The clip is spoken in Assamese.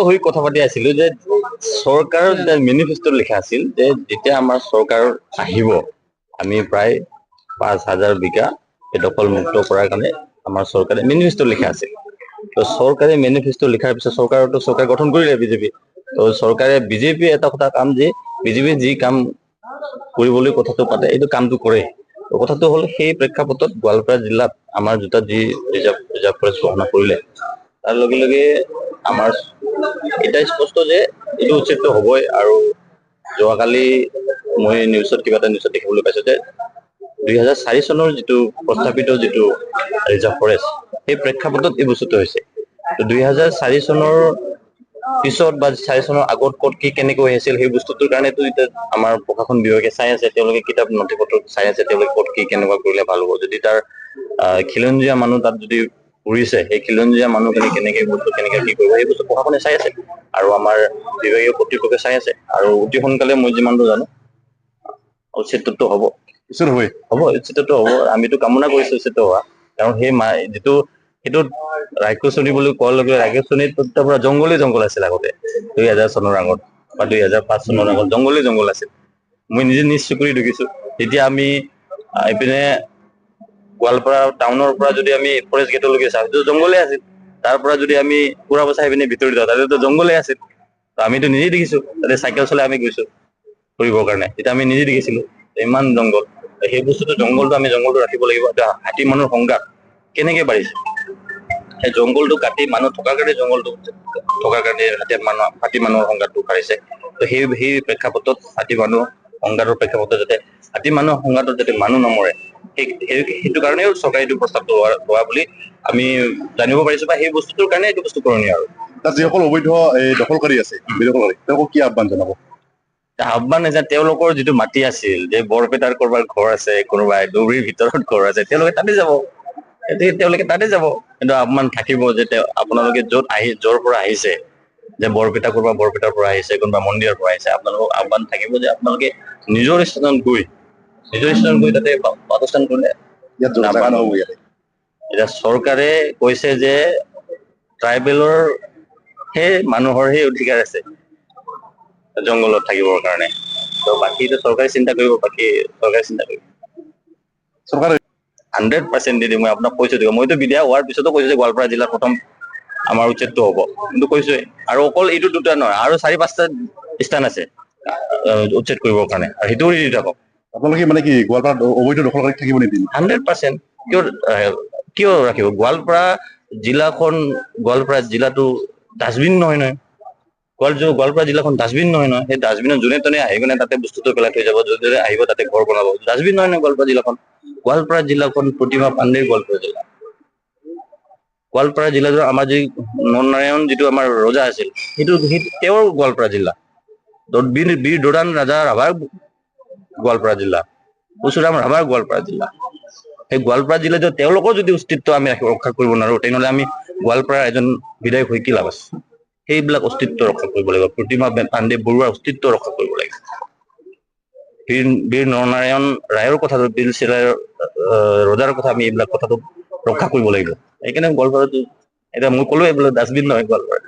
হৈ কথা পাতি আছিলো যে চৰকাৰৰ যেতিয়া মেনিফেষ্টোত লিখা আছিল যে যেতিয়া আমাৰ চৰকাৰ আহিব আমি প্ৰায় 5,000 বিঘা দখল মুক্ত কৰাৰ কাৰণে আমাৰ চৰকাৰে মেনিফেষ্টো লিখা আছিল। তো চৰকাৰে মেনিফেষ্টো লিখাৰ পিছত চৰকাৰ গঠন কৰিলে বিজেপি। তো চৰকাৰে বিজেপি এটা কথা কাম যে বিজেপি যি কাম কৰিবলৈ কথাটো পাতে এইটো কামটো কৰে। তো কথাটো হ'ল সেই প্ৰেক্ষাপটত গোৱালপাৰা জিলাত আমাৰ দুটা যি ৰিজাৰ্ভ ফৰেষ্ট ঘোষণা কৰিলে তাৰ লগে লগে আমাৰ এটা স্পষ্ট যে এইটো উচ্ছেদ হ'বই। আৰু যোৱাকালি মই কিবা এটা নিউজত দেখিবলৈ পাইছো যে 2004 চনৰ যিটো প্ৰস্তাৱিত যিটো ৰিজাৰ্ভ ফৰেষ্ট সেই প্ৰেক্ষাপটত এই বস্তুটো হৈছে। 2004 চনৰ পিছত বা 4 চনৰ আগত ক'ত কি কেনেকৈ হৈছিল সেই বস্তুটোৰ কাৰণেতো এতিয়া আমাৰ প্ৰশাসন বিভাগে চাই আছে, তেওঁলোকে কিতাপ নথি পত্ৰ চাই আছে, তেওঁলোকে ক'ত কি কেনেকুৱা কৰিলে ভাল হ'ব। যদি তাৰ খিলঞ্জীয়া মানুহ তাত যদি উৰিছে সেই খিলঞ্জীয়া মানুহখিনি কেনেকে বস্তু কেনেকে কি কৰিব সেই বস্তু প্ৰশাসনে চাই আছে আৰু আমাৰ বিভাগীয় কৰ্তৃপক্ষে চাই আছে। আৰু অতি সোনকালে মই যিমানটো জানো উচ্ছেদটো হ'ব উচ্ছেদটো হ'ব। আমিতো কামনা কৰিছো উচ্ছেদ হোৱা, কাৰণ সেই যিটো সেইটো ৰাক্ষসনী বুলি কোৱাৰ লগে ৰাক্ষসনীত পুৰা জংঘল আছিল আগতে 2000 চনৰ আগত বা 2005 চনৰ আগত জংঘল আছিল। মই নিজে নিজ চকুৰে দেখিছো। তেতিয়া আমি এইপিনে গোৱালপাৰা টাউনৰ পৰা যদি আমি ফৰেষ্ট গেটলৈকে চাওঁ সেইটো জংঘলে আছিল। তাৰ পৰা যদি আমি পুৰা বচাই পিনে ভিতৰি যাওঁ তাতেতো জংঘলে আছিল। আমিতো নিজেই দেখিছো, তাতে চাইকেল চলাই আমি গৈছো ফুৰিবৰ কাৰণে, তেতিয়া আমি নিজে দেখিছিলো ইমান জংঘল। সেই বস্তুটো জংঘলটো ৰাখিব লাগিব। হাতী মানুহৰ সংঘাত কেনেকে বাঢ়িছে, সেই জংঘলটো কাটি মানুহ থকাৰ কাৰণে জংঘলটো থকাৰ কাৰণে হাতী মানুহৰ সংঘাতটো বাঢ়িছে। তো সেই প্ৰেক্ষাপটত হাতী মানুহ সংঘাতৰ প্ৰেক্ষাপটত যাতে হাতী মানুহৰ সংঘাতত যাতে মানুহ নমৰে সেইটো কাৰণেও চৰকাৰে এইটো প্ৰস্তাৱটো হোৱা বুলি আমি জানিব পাৰিছো, বা সেই বস্তুটোৰ কাৰণে এইটো বস্তু কৰণীয়। আৰু তাত যিসকল অবৈধ দখলকাৰী আছে তেওঁলোকক কি আহ্বান জনাব? আহ্বান যে তেওঁলোকৰ যিটো মাটি আছিল, যে বৰপেটাৰ কৰবাৰ ঘৰ আছে, কোনোবাই দৌৰিৰ ভিতৰত ঘৰ আছে, তেওঁলোকে তাতে যাব। কিন্তু আহ্বান থাকিব যে আপোনালোকে য'ৰ পৰা আহিছে, যে বৰপেটাৰ পৰা আহিছে, কোনোবা মন্দিৰৰ পৰা আহিছে, আপোনালোকক আহ্বান থাকিব যে আপোনালোকে নিজৰ স্থানত গৈ তাতে বাসস্থান কৰিলে এতিয়া চৰকাৰে কৈছে যে ট্ৰাইবেলৰ সেই মানুহৰ সেই অধিকাৰ আছে জংঘলত থাকিবৰ কাৰণে। তো বাকীটো চৰকাৰে চিন্তা কৰিব, চৰকাৰে 100% দি দিম। মই আপোনাক কৈছো, মইতো বিধায়ক হোৱাৰ পিছতো কৈছো যে গোৱালপাৰা জিলাত প্ৰথম আমাৰ উচ্ছেদটো হ'ব, কিন্তু কৈছোৱে। আৰু অকল এইটো দুটা নহয়, আৰু 4-5টা স্থান আছে উচ্ছেদ কৰিবৰ কাৰণে, আৰু সেইটোও দি থাকক। আপোনালোকে মানে কি গোৱালপাৰাত অবৈধ দখলকাৰীক থাকিব নিদিয়ে? 100% কিয় ৰাখিব? গোৱালপাৰা জিলাটো ডাষ্টবিন নহয়। গোৱালপাৰা জিলাখন ডাষ্টবিন নহয়। সেই ডাষ্টবিনত যোনে তোনে আহি কিনে তাতে বস্তুটো পেলাই থৈ যাব, যোনে আহিব তাতে ঘৰ বনাব। ডাষ্টবিন নহয় গোৱালপাৰা জিলাখন প্ৰতিমা পাণ্ডেৰ গোৱালপাৰা জিলাটো আমাৰ যি নৰনাৰায়ণ যিটো আমাৰ ৰজা আছিল, সেইটো তেওঁৰ গোৱালপাৰা জিলা। বীৰ দোৰাণ ৰাজা ৰাভাৰ গোৱালপাৰা জিলা, পৰশুৰাম ৰাভাৰ গোৱালপাৰা জিলা। সেই গোৱালপাৰা জিলাত তেওঁলোকৰ যদি অস্তিত্ব আমি ৰক্ষা কৰিব নোৱাৰো, তেনেহলে আমি গোৱালপাৰাৰ এজন বিধায়ক হৈ কি লাভ আছে? সেইবিলাক অস্তিত্ব ৰক্ষা কৰিব লাগিব। প্ৰতিমা পাণ্ডে বৰুৱাৰ অস্তিত্ব ৰক্ষা কৰিব লাগিব। বীৰ নৰনাৰায়ণ ৰায়ৰ কথাটো, বীৰ চিলাৰায়ৰ ৰজাৰ কথা আমি এইবিলাক কথাটো ৰক্ষা কৰিব লাগিব। সেইকাৰণে গোৱালপাৰাটো এতিয়া মই ক'লো এইবিলাক ডাষ্টবিন নহয় গোৱালপাৰা।